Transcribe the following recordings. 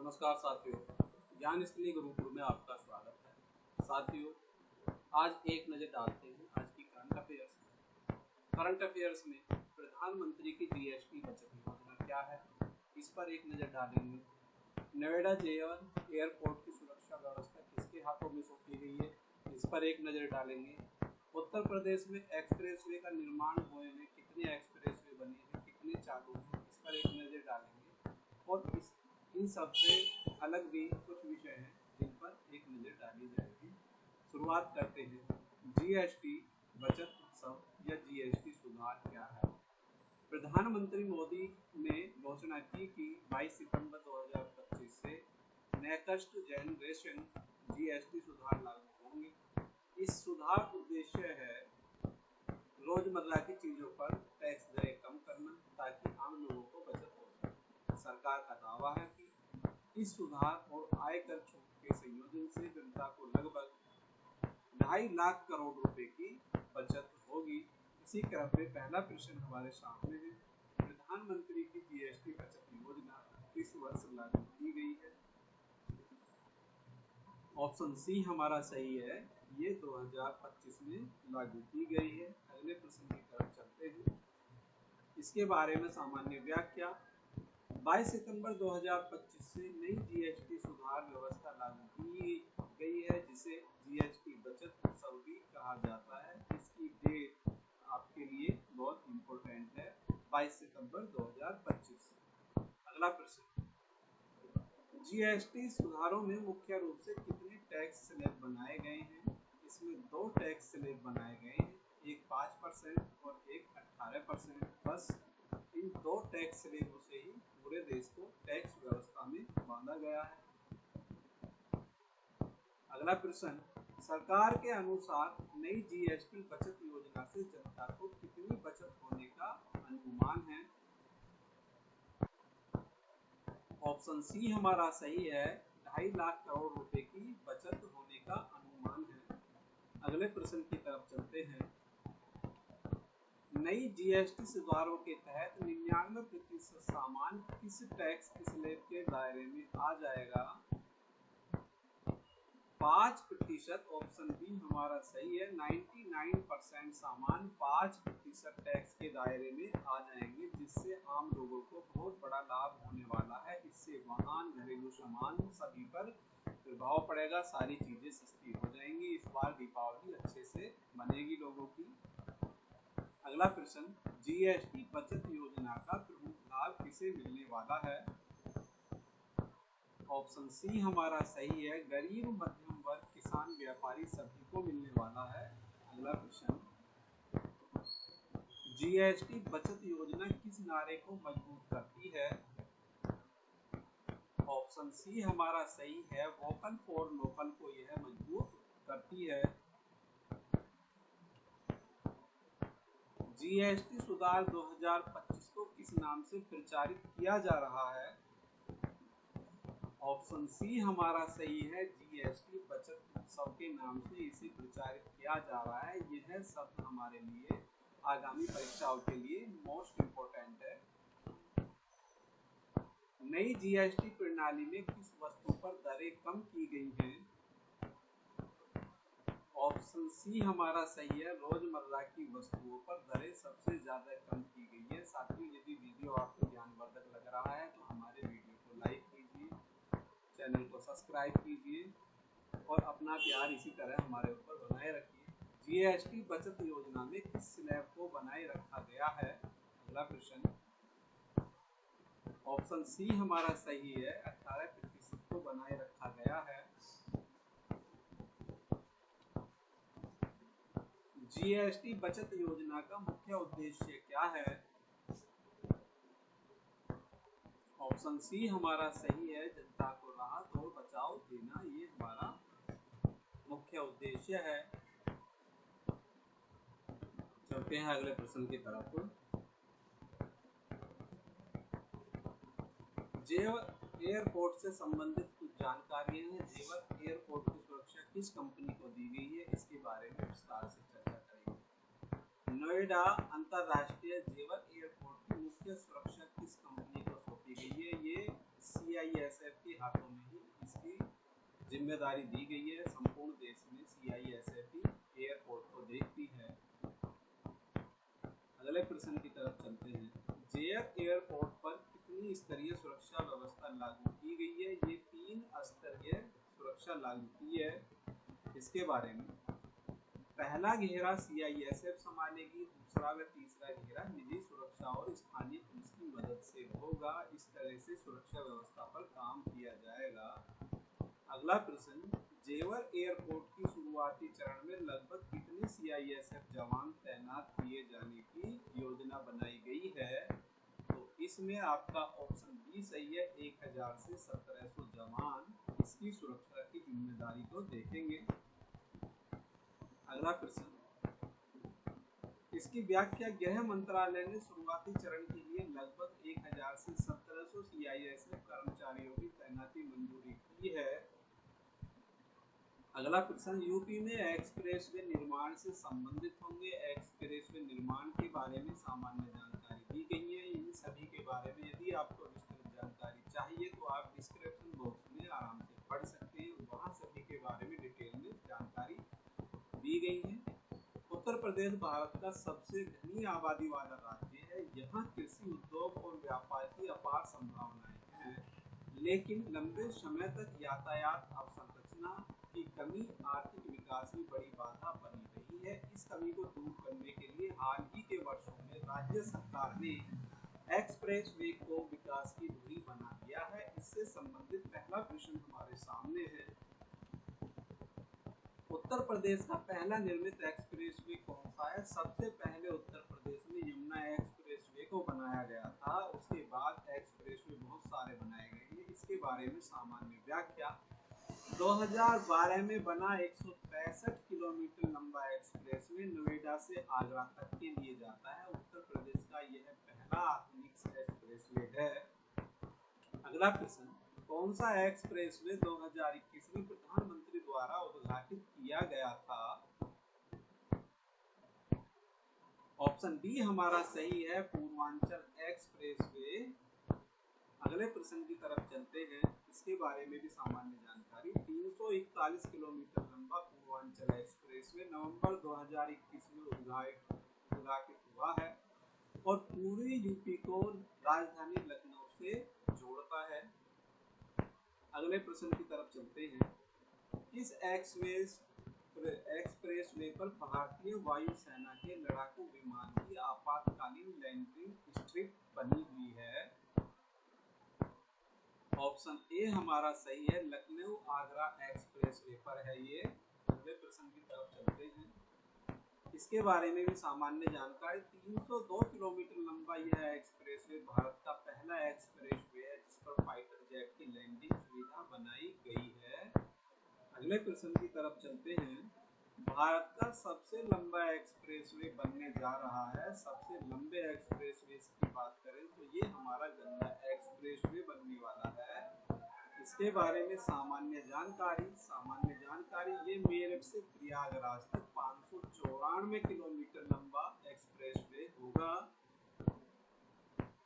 नमस्कार साथियों, ज्ञान स्किली गुरुकुल में आपका स्वागत है। साथियों, आज एक नज़र डालते हैं आज की करंट अफेयर्स में प्रधानमंत्री की जीएसटी बचत योजना क्या है, इस पर एक नज़र डालेंगे। नोएडा जेवन एयरपोर्ट की सुरक्षा व्यवस्था किसके हाथों में सौंपी गई है, इस पर एक नज़र डालेंगे। उत्तर प्रदेश में एक्सप्रेसवे का निर्माण हुए में कितने एक्सप्रेसवे बने हैं, कितने चालू हैं, इस पर एक नज़र डालेंगे। और इन सबसे अलग भी कुछ विषय हैं जिन पर एक नज़र डाली जाएगी। शुरुआत करते हैं। जीएसटी बचत उत्सव या जीएसटी सुधार क्या है। प्रधानमंत्री मोदी ने घोषणा की कि 22 सितंबर 2025 से नेक्स्ट जनरेशन जीएसटी सुधार लागू होंगे। इस सुधार उद्देश्य है रोजमर्रा की चीजों पर टैक्स दरें कम करना ताकि आम लोगों को बचत हो सके। सरकार का दावा है कि इस सुधार और आयकर छूट के संयोजन से जनता को लगभग 2.5 लाख करोड़ रुपए की बचत होगी। इसी क्रम में पहला प्रश्न हमारे सामने है, प्रधानमंत्री की जीएसटी बचत योजना किस वर्ष लागू की गई है। ऑप्शन सी हमारा सही है, ये 2025 में लागू की गई है। अगले प्रश्न की तरफ चलते हैं। इसके बारे में सामान्य व्याख्या। 22 सितंबर 2025 से नई जीएसटी सुधार व्यवस्था लागू की गई है, जिसे जीएसटी बचत उत्सव भी कहा जाता है। इसकी डेट आपके लिए बहुत इम्पोर्टेंट है, 22 सितंबर 2025। अगला प्रश्न, जीएसटी सुधारों में मुख्य रूप से कितने टैक्स स्लैब बनाए गए हैं। इसमें 2 टैक्स स्लैब बनाए गए हैं, एक 5% और एक 18%। बस इन 2 टैक्स स्लैबों से ही पूरे देश को टैक्स व्यवस्था में बांधा गया है। अगला प्रश्न, सरकार के अनुसार नई जीएसटी बचत योजना से जनता को कितनी बचत होने का अनुमान है। ऑप्शन सी हमारा सही है, 2.5 लाख करोड़ रुपए की बचत होने का अनुमान है। अगले प्रश्न की तरफ चलते हैं। नई जीएसटी सुधारों के तहत 99% सामान किस टैक्स स्लैब के दायरे में आ जाएगा। 5%। ऑप्शन बी हमारा सही है, 99% सामान 5% टैक्स के दायरे में आ जाएंगे, जिससे आम लोगों को बहुत बड़ा लाभ होने वाला है। इससे वाहन, घरेलू सामान सभी पर प्रभाव पड़ेगा, सारी चीजें सस्ती हो जाएंगी। इस बार दीपावली अच्छे से बनेगी लोगों की। अगला प्रश्न, जीएसटी बचत योजना का प्रमुख लाभ किसे मिलने वाला है। ऑप्शन सी हमारा सही है, गरीब, मध्यम वर्ग, किसान, व्यापारी सभी को मिलने वाला है। अगला प्रश्न, जीएसटी बचत योजना किस नारे को मजबूत करती है। ऑप्शन सी हमारा सही है, वोकल फॉर लोकल को यह मजबूत करती है। जीएसटी सुधार 2025 को किस नाम से प्रचारित किया जा रहा है। ऑप्शन सी हमारा सही है, जीएसटी बचत उत्सव के नाम से इसे प्रचारित किया जा रहा है। यह शब्द हमारे लिए आगामी परीक्षाओं के लिए मोस्ट इम्पोर्टेंट है। नई जीएसटी प्रणाली में किस वस्तु पर दरें कम की गई हैं। ऑप्शन सी हमारा सही है, रोजमर्रा की वस्तुओं पर दरें सबसे ज्यादा कम की गई है। साथियों, यदि वीडियो आपको ज्ञानवर्धक लग रहा है तो हमारे वीडियो को लाइक कीजिए, चैनल को सब्सक्राइब कीजिए और अपना प्यार इसी तरह हमारे ऊपर बनाए रखिए। जीएसटी बचत योजना में किस स्लैब को बनाए रखा गया है। अगला प्रश्न, ऑप्शन सी हमारा सही है, 18% को बनाए रखा गया है। जीएसटी बचत योजना का मुख्य उद्देश्य क्या है। ऑप्शन सी हमारा सही है, जनता को राहत और बचाव देना, ये हमारा मुख्य उद्देश्य है। चलते हैं अगले प्रश्न की तरफ। जेवर एयरपोर्ट से संबंधित कुछ जानकारियां हैं। जेवर एयरपोर्ट की सुरक्षा किस कंपनी को दी गई है, इसके बारे में विस्तार से चर्चा करेंगे। नोएडा अंतरराष्ट्रीय जेवर एयरपोर्ट की मुख्य सुरक्षा किस कंपनी को सौंपी गई है। ये CISF के हाथों में ही इसकी जिम्मेदारी दी गई है। संपूर्ण देश में CISF ही एयरपोर्ट को देखती है। अगले प्रश्न की तरफ चलते हैं। जेएफ एयरपोर्ट पर कितनी स्तरीय सुरक्षा व्यवस्था लागू की गई है? ये 3 स्तरीय सुरक्षा लागू की है। इसके बारे में पहला घेरा CISF संभालेगी, दूसरा व तीसरा घेरा निजी सुरक्षा और स्थानीय पुलिस की मदद से होगा। इस तरह से सुरक्षा व्यवस्था पर काम किया जाएगा। अगला प्रश्न, जेवर एयरपोर्ट की शुरुआती चरण में लगभग कितने CISF जवान तैनात किए जाने की योजना बनाई गई है? तो इसमें आपका ऑप्शन बी सही है, 1000 से 1700 जवान इसकी सुरक्षा की जिम्मेदारी को देखेंगे। अगला प्रश्न, इसकी व्याख्या, गृह मंत्रालय ने शुरुआती चरण के लिए लगभग 1000 से 1700 CISF कर्मचारियों की तैनाती मंजूरी की है। अगला प्रश्न, यूपी में एक्सप्रेसवे निर्माण से संबंधित होंगे। एक्सप्रेसवे निर्माण के बारे में सामान्य जानकारी दी गई है। इन सभी के बारे में यदि आपको विस्तृत जानकारी चाहिए तो आप डिस्क्रिप्शन बॉक्स में आराम से पढ़ सकते हैं, वहाँ सभी के बारे में डिटेल में जानकारी दी गई है। उत्तर प्रदेश भारत का सबसे घनी आबादी वाला राज्य है। यहाँ कृषि, उद्योग और व्यापार की अपार संभावनाएं हैं, लेकिन लंबे समय तक यातायात अवसंरचना की कमी आर्थिक विकास में बड़ी बाधा बनी रही है। इस कमी को दूर करने के लिए हाल ही के वर्षों में राज्य सरकार ने एक्सप्रेस वे को विकास की धुरी बना दिया है। इससे संबंधित पहला प्रश्न हमारे सामने है। उत्तर प्रदेश का पहला निर्मित एक्सप्रेसवे कौन सा है? सबसे पहले उत्तर प्रदेश में यमुना एक्सप्रेसवे को बनाया गया था। उसके बाद एक्सप्रेसवे बहुत सारे बनाए गए हैं। इसके बारे में सामान्य व्याख्या, 2012 में बना 165 किलोमीटर लंबा एक्सप्रेसवे नोएडा से आगरा तक के लिए जाता है। उत्तर प्रदेश का यह पहला आधुनिक एक्सप्रेसवे है। अगला प्रश्न, कौन सा एक्सप्रेसवे 2021 में प्रधानमंत्री द्वारा उद्घाटित किया गया था? ऑप्शन बी हमारा सही है, पूर्वांचल एक्सप्रेसवे। अगले प्रश्न की तरफ चलते हैं। इसके बारे में भी सामान्य जानकारी, 341 किलोमीटर लंबा पूर्वांचल एक्सप्रेसवे नवंबर 2021 में उद्घाटित हुआ है और पूरे यूपी को राजधानी लखनऊ से जोड़ता है। अगले प्रश्न की तरफ चलते हैं। इस एक्सप्रेसवे पर भारतीय वायुसेना के लड़ाकू विमान की आपातकालीन लैंडिंग स्ट्रिप बनी हुई है। ऑप्शन ए हमारा सही है, लखनऊ आगरा एक्सप्रेसवे पर है ये। अगले प्रश्न की तरफ चलते हैं। इसके बारे में भी सामान्य जानकारी, 302 किलोमीटर लंबा यह एक्सप्रेसवे भारत का पहला एक्सप्रेसवे है जिस पर फाइटर जेट की लैंडिंग सुविधा बनाई गई है। अगले प्रश्न की तरफ चलते हैं। भारत का सबसे लंबा एक्सप्रेसवे बनने जा रहा है। सबसे लंबे एक्सप्रेसवे की बात करें तो ये हमारा गंगा एक्सप्रेसवे बनने वाला है। इसके बारे में सामान्य जानकारी, ये मेरठ से प्रयागराज तक 594 किलोमीटर लंबा एक्सप्रेसवे होगा।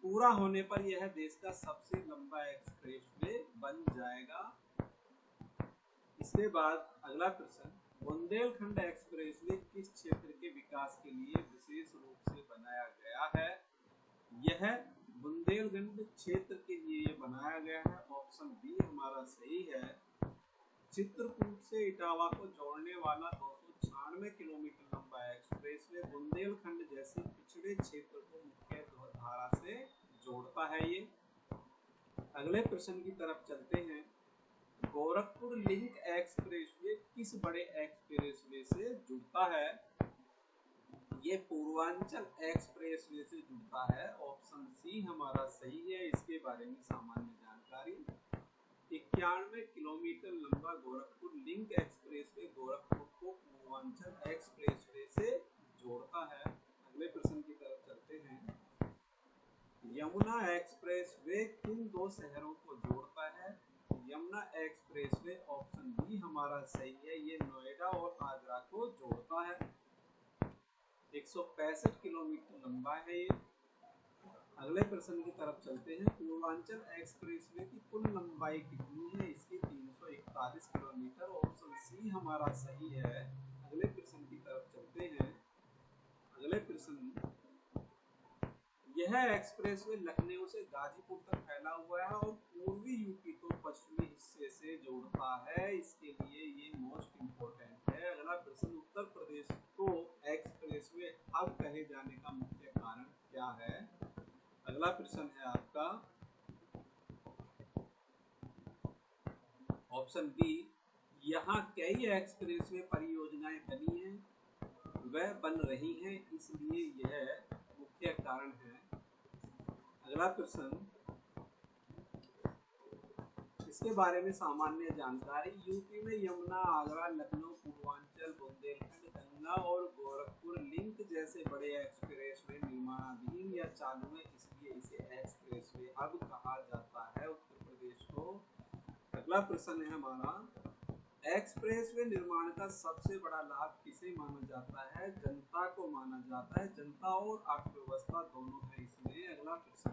पूरा होने पर यह देश का सबसे लंबा एक्सप्रेसवे बन जाएगा। इसके बाद अगला प्रश्न, बुंदेलखंड एक्सप्रेसवे किस क्षेत्र के विकास के लिए विशेष रूप से बनाया गया है? यह बुंदेलखंड क्षेत्र के लिए बनाया गया है। ऑप्शन बी हमारा सही है, चित्रकूट से इटावा को जोड़ने वाला 296 किलोमीटर लंबा एक्सप्रेसवे बुंदेलखंड जैसे पिछड़े क्षेत्र को मुख्य धारा से जोड़ता है ये। अगले प्रश्न की तरफ चलते हैं। गोरखपुर लिंक एक्सप्रेसवे किस बड़े एक्सप्रेसवे से जुड़ता है? ये पूर्वांचल एक्सप्रेसवे से जुड़ता है। ऑप्शन सी हमारा सही है। इसके बारे में सामान्य जानकारी, 91 किलोमीटर लंबा गोरखपुर लिंक एक्सप्रेसवे गोरखपुर को पूर्वांचल एक्सप्रेसवे से जोड़ता है। अगले प्रश्न की तरफ चलते हैं। यमुना एक्सप्रेसवे किन दो शहरों को जोड़ता है? यमुना एक्सप्रेसवे ऑप्शन बी हमारा सही है, ये नोएडा और आगरा को जोड़ता है। 165 किलोमीटर लंबा है ये। अगले प्रश्न की तरफ चलते हैं। पूर्वांचल एक्सप्रेसवे की कुल लंबाई कितनी है? इसकी 341 किलोमीटर। ऑप्शन सी हमारा सही है। अगले प्रश्न की तरफ चलते हैं। अगले प्रश्न, यह एक्सप्रेसवे लखनऊ से गाजीपुर तक फैला हुआ है और पूर्वी यूपी को पश्चिमी हिस्से से जोड़ता है। इसके लिए ये मोस्ट इम्पोर्टेंट है। अगला प्रश्न, उत्तर प्रदेश को एक्सप्रेसवे हब कहे जाने का मुख्य कारण क्या है? अगला प्रश्न है आपका ऑप्शन बी, यहाँ कई एक्सप्रेसवे परियोजनाएं बनी हैं, वह बन रही हैं, इसलिए यह मुख्य कारण है। अगला प्रश्न, इसके बारे में सामान्य जानकारी। यूपी में यमुना, आगरा, लखनऊ, पूर्वांचल, बुंदेलखंड, गंगा और गोरखपुर लिंक जैसे बड़े एक्सप्रेसवे निर्माणाधीन या चालू है, इसलिए इसे एक्सप्रेसवे हब कहा जाता है उत्तर प्रदेश को। अगला प्रश्न है हमारा, एक्सप्रेसवे निर्माण का सबसे बड़ा लाभ किसे माना जाता है? जनता को माना जाता है। जनता और अर्थव्यवस्था दोनों है इसमें। अगला प्रश्न,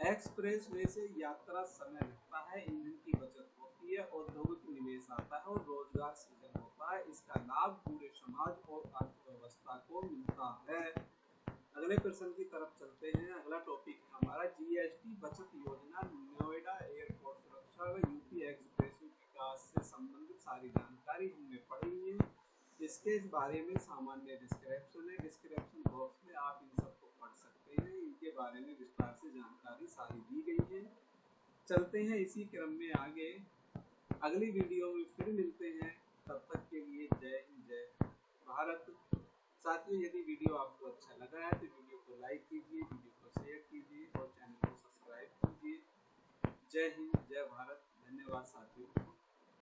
एक्सप्रेसवे से यात्रा समय लगता है, ईंधन की बचत होती है, औद्योगिक निवेश आता है और रोजगार सृजन होता है। इसका लाभ पूरे समाज और अर्थव्यवस्था को मिलता है। अगले प्रश्न की तरफ चलते हैं। अगला टॉपिक है हमारा जीएसटी बचत योजना, नोएडा एयरपोर्ट सुरक्षा व यूपी एक्सप्रेसवे विकास से संबंधित सारी जानकारी हमने पढ़ी है। इसके बारे में सामान्य डिस्क्रिप्शन है, डिस्क्रिप्शन बॉक्स में आप इन सबको पढ़ सकते हैं। इनके बारे में विस्तार से जानकारी सारी दी गई है। चलते हैं इसी क्रम में आगे। अगली वीडियो में फिर मिलते हैं। तब तक के लिए जय हिंद, जय भारत। साथियों, यदि वीडियो आपको अच्छा लगा है तो वीडियो को लाइक कीजिए, वीडियो को शेयर कीजिए और चैनल को सब्सक्राइब कीजिए। जय हिंद, जय भारत। धन्यवाद साथियों।